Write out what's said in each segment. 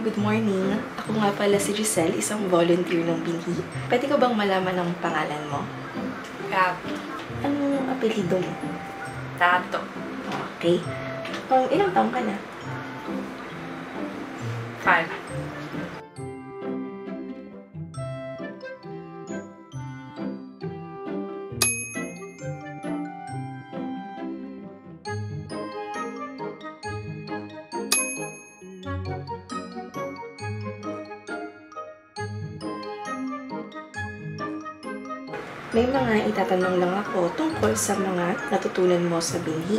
good morning. Ako nga pala si Giselle, isang volunteer ng Binhi. Pwede ko bang malaman ang pangalan mo? Gabi. Anong apelido mo? Tato. Okay. Ilang taong ka na? 5. May mga itatanong lang ako tungkol sa mga natutunan mo sa Binhi.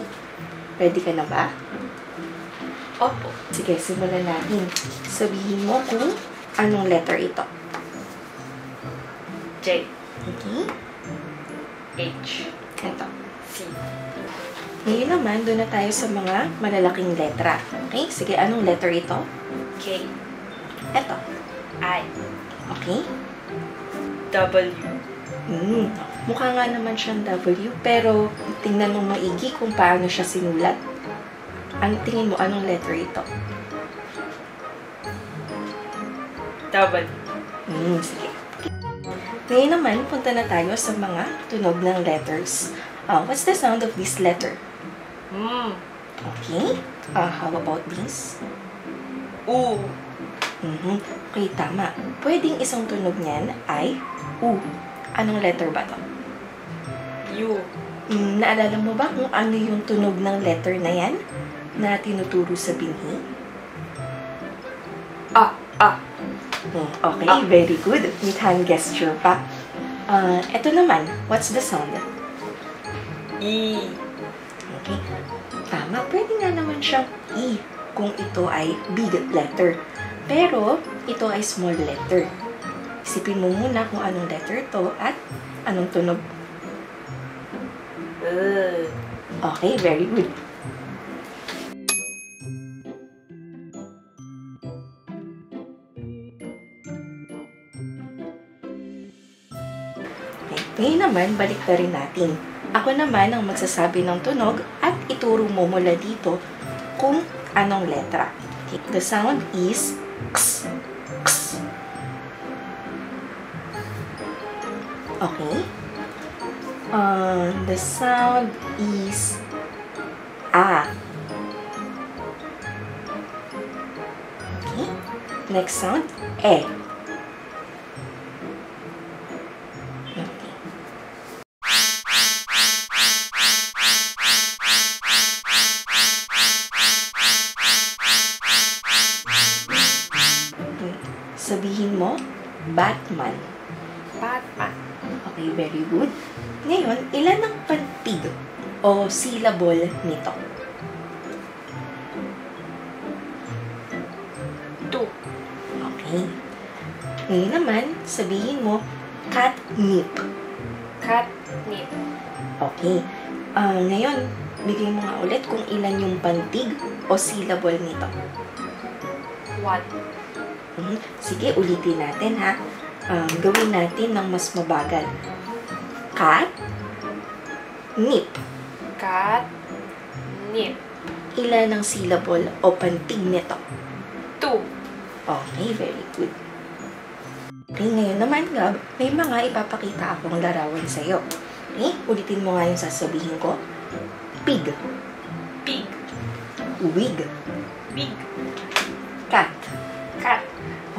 Ready ka na ba? Opo. Sige, simulan natin. Sabihin mo kung anong letter ito. J. Okay? H. Ito. C. Ngayon naman, doon na tayo sa mga malalaking letra. Okay? Sige, anong letter ito? K. Ito. I. Okay? W. Mukha nga naman siyang W, pero tingnan mo maigi kung paano siya sinulat. Tingin mo, anong letter ito? W. Sige. Ngayon naman, punta na tayo sa mga tunog ng letters. What's the sound of this letter? Okay. How about this? U. Okay, tama. Pwedeng isang tunog niyan ay U. Anong letter ba to? U. Naalala mo ba kung ano yung tunog ng letter na yan na tinuturo sa Binhi? A. Okay, very good. With hand gesture pa. Ito naman, what's the sound? E. Okay. Tama, pwede nga naman siyang E kung ito ay big letter. Pero, ito ay small letter. Isipin mo muna kung anong letter to at anong tunog. Okay, very good. Okay, ngayon naman, balik na rin natin. Ako naman ang magsasabi ng tunog at ituro mo mula dito kung anong letra. Okay, the sound is X. X. Okay. The sound is A. Okay. Next sound, E. Okay. Sabihin mo, Batman. Batman. Okay, very good. Ngayon, ilan ang pantig o syllable nito? 2. Okay. Ngayon naman, sabihin mo, catnip. Catnip. Okay. Ngayon, bigay mo nga ulit kung ilan yung pantig o syllable nito. 1. Sige, ulitin natin ha. Gawin natin ng mas mabagal. Cat, nip. Cat. Nip. Ilan ang syllable o pantig nito? 2. Okay, very good. Okay, ngayon naman, Gab, may mga ipapakita akong larawan sa'yo. Okay, ulitin mo nga yung sasabihin ko. Pig. Pig. Wig. Wig. Cat. Cat.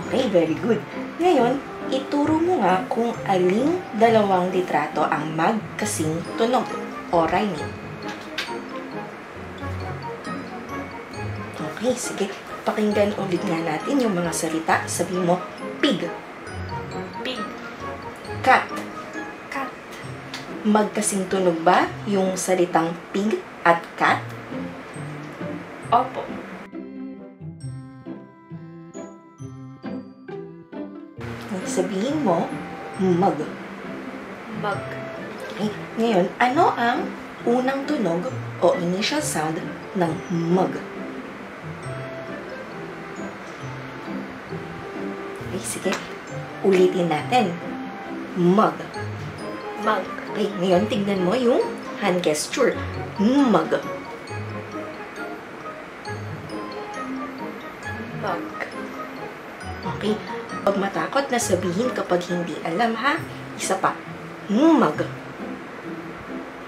Okay, very good. Ngayon, ituro mo nga kung aling dalawang litrato ang magkasing tunog o rhyming. Okay, sige. Pakinggan ulit nga natin yung mga salita. Sabi mo, pig. Pig. Cat. Cat. Magkasing tunog ba yung salitang pig at cat? Opo. Sabihin mo, mug. Mug. Okay. Ngayon, ano ang unang tunog o initial sound ng mug? Okay, sige. Ulitin natin. Mug. Mug. Okay, ngayon tignan mo yung hand gesture. Mug. Mug. Okay? Pag matakot na sabihin kapag hindi alam, ha? Isa pa. Mag.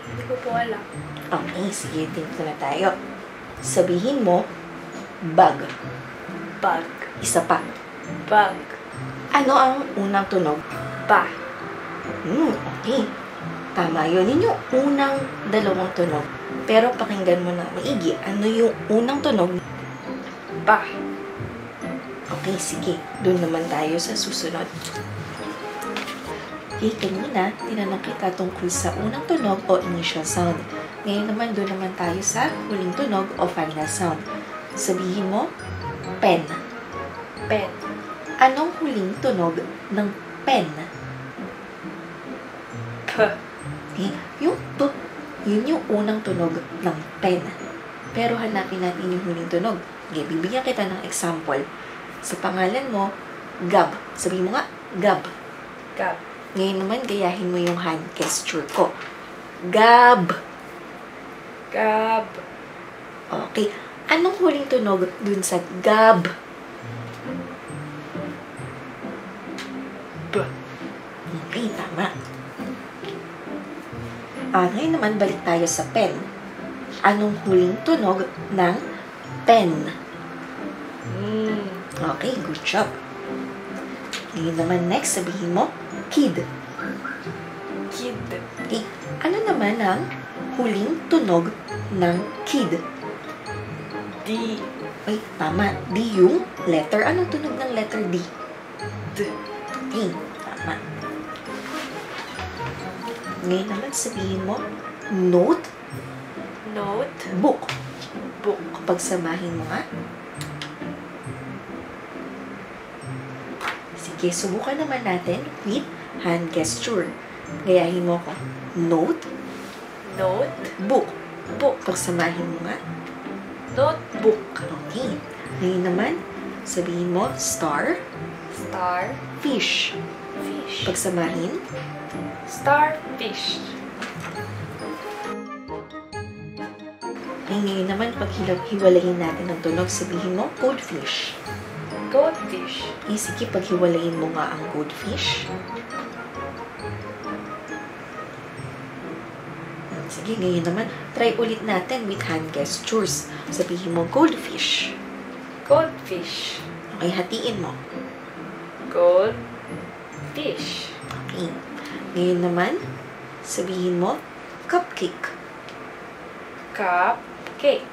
Hindi ko po alam. Okay, sige. Dito na tayo. Sabihin mo, bag. Bag. Isa pa. Bag. Ano ang unang tunog? Ba. Okay. Tama yun. Yun yung unang dalawang tunog. Pero pakinggan mo na maigi. Ano yung unang tunog? Ba. Okay, sige. Doon naman tayo sa susunod. Okay, kanina, tinanong kita tungkol sa unang tunog o initial sound. Ngayon naman, doon naman tayo sa huling tunog o final sound. Sabihin mo, pen. Pen. Anong huling tunog ng pen? P. Okay, yung P, yun yung unang tunog ng pen. Pero hanapin natin yung huling tunog. Okay, bibigyan kita ng example. Sa pangalan mo, Gab. Sabihin mo nga, Gab. Gab. Ngayon naman, gayahin mo yung hand gesture ko. Gab. Gab. Okay. Anong huling tunog dun sa Gab? B. Okay, tama. Ngayon naman, balik tayo sa pen. Anong huling tunog ng pen? Okay, good job. Ngayon naman, next, sabihin mo, kid. Kid. Okay. Ano naman ang huling tunog ng kid? D. Ay, tama. D yung letter. Anong tunog ng letter D? D. Okay, tama. Ngayon naman, sabihin mo, note, Note. book. Book. Pagsamahin mo nga. Sige, subukan naman natin with hand gesture. Gayahin mo ko. Note, Note. book. Book. Pagsamahin mo nga. Notebook. Okay. Ngayon naman, sabihin mo, star, Star. fish. Fish. Pagsamahin. Starfish. Ngayon naman, pag hiwalayin natin ang tunog, sabihin mo, goldfish. Goldfish. Sige, pag hiwalayin mo nga ang goldfish. Sige, ngayon naman, try ulit natin with hand gestures. Sabihin mo, goldfish. Goldfish. Okay, hatiin mo. Goldfish. Okay. Ngayon naman, sabihin mo, cupcake. Cupcake.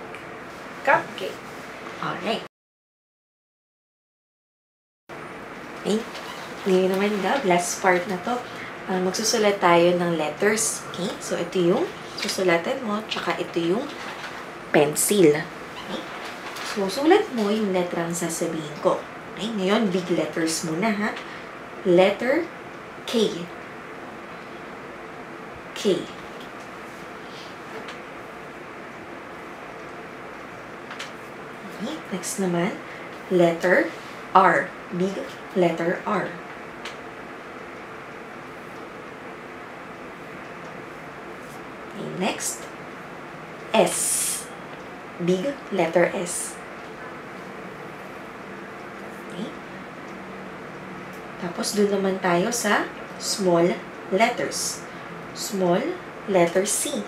Cupcake. Alright. Okay. Ngayon naman, Gab, last part na to. Magsusulat tayo ng letters. Okay? So, ito yung susulatan mo, tsaka ito yung pencil. Okay? So, sulat mo yung letrang sasabihin ko. Okay? Ngayon, big letters muna, ha? Letter K. K. Okay? Next naman, letter R. Big letter R. Okay, next, S. Big letter S. Okay. Tapos, doon naman tayo sa small letters. Small letter C.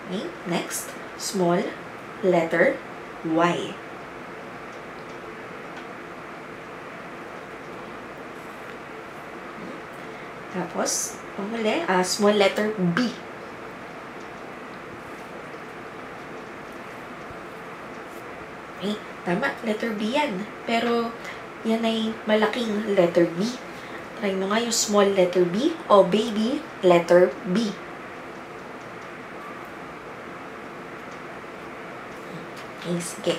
Okay, next, small letter Y. Tapos, panguli, small letter B. Okay, tama, letter B yan. Pero, yan ay malaking letter B. Try mo nga yung small letter B o baby letter B. Okay, sige.